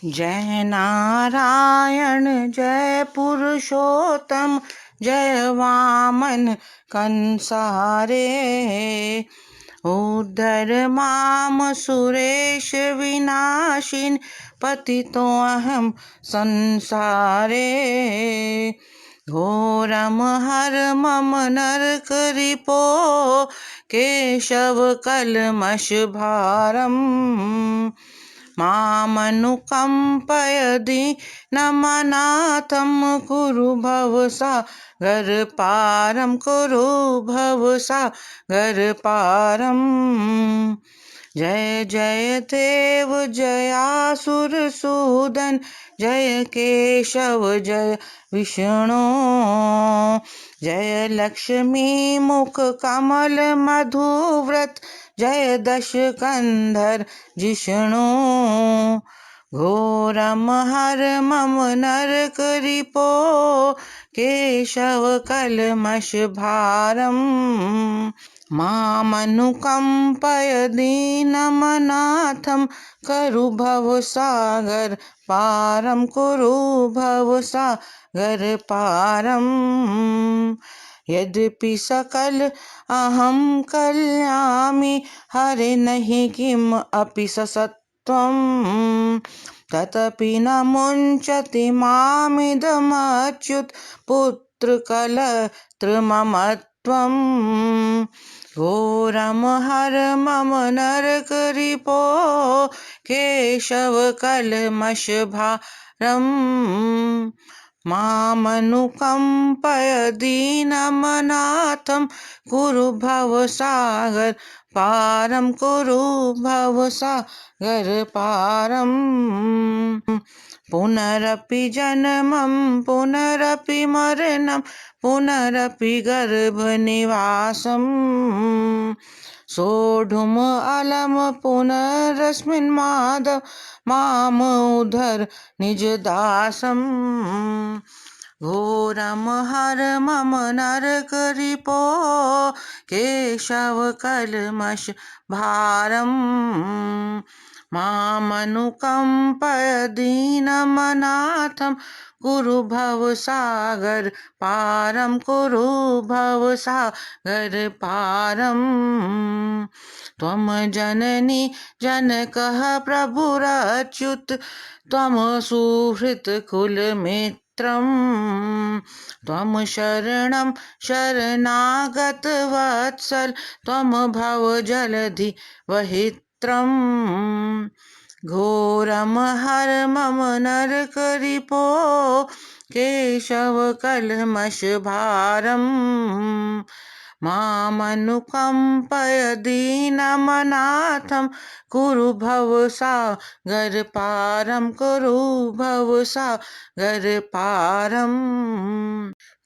जय नारायण जय पुरुषोत्तम, जय वामन कंसारे। उद्धर माम सुरेश विनाशिन, पतितो अहम संसारे। घोरम हर मम नरक रिपो, केशव कलमश भारम। मामनुकंपय दीनमनाथं, कुरु भवसागर पारं, कुरु भवसागर पारं। जय जय देव जयासुरसूदन, जय केशव जय विष्णु। जय लक्ष्मी मुख कमल मधुव्रत, जय दश कंधर जिष्णु। घोरम हर मम नरक रिपो, केशव कलमश भारम। मामनुकंपय दीनमनाथं, कुरु भवसागर पारं, कुरु भवसागर पारं। यद्यपि सकल अहं कल्यामि, हरे नहि किम अपि ससत्वं। तदपि न मुञ्चति मामिदमच्युत, पुत्रकलत्रममत्वं। घोरम हर मम नरक रिपो, केशव कलमश भारम। मामनुकंपय दीनमनाथं, कुरु भवसागर पारं, कुरु भवसागर पारं। पुनरपि जन्मं पुनरपि मरणं, पुनरपि गर्भनिवासं। सोढुम् अलम् पुनरस्मिन् माधव, माम् उद्धर निज दासम्। घोरम हर मम नरक रिपो, केशव कलमश भारम। मामनुकंपय दीनमनाथं, कुरु भवसागर पारं, कुरु भवसागर पारं। त्वं जननी जनकः प्रभुरच्युत, त्वं सुहृत् कुलमित्रं। त्वं शरणं शरणागत वत्सल, त्वं भवजलधि वहित्रम्। घोरम हर मम नरक रिपो, केशव कलमश भारम। मामनुकंपय दीनमनाथं, कुरु भवसागर पारं, कुरु भवसागर पारं।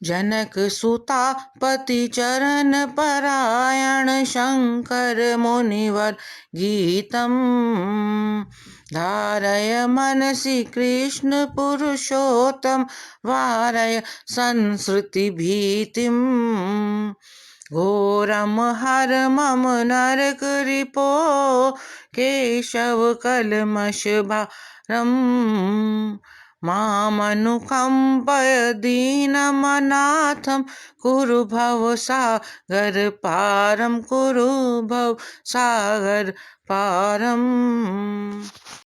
जनक सुता पति चरण परायण, शंकर मुनिवर गीतम्। धारय मनसि कृष्ण पुरुषोत्तम, वारय संसृति भीतिम्। घोरम हर मम नरक रिपो, केशव कलमश भारम। मामनुकंपय दीनमनाथं, कुरु भवसागर पारं, कुरु भवसागर पारम्।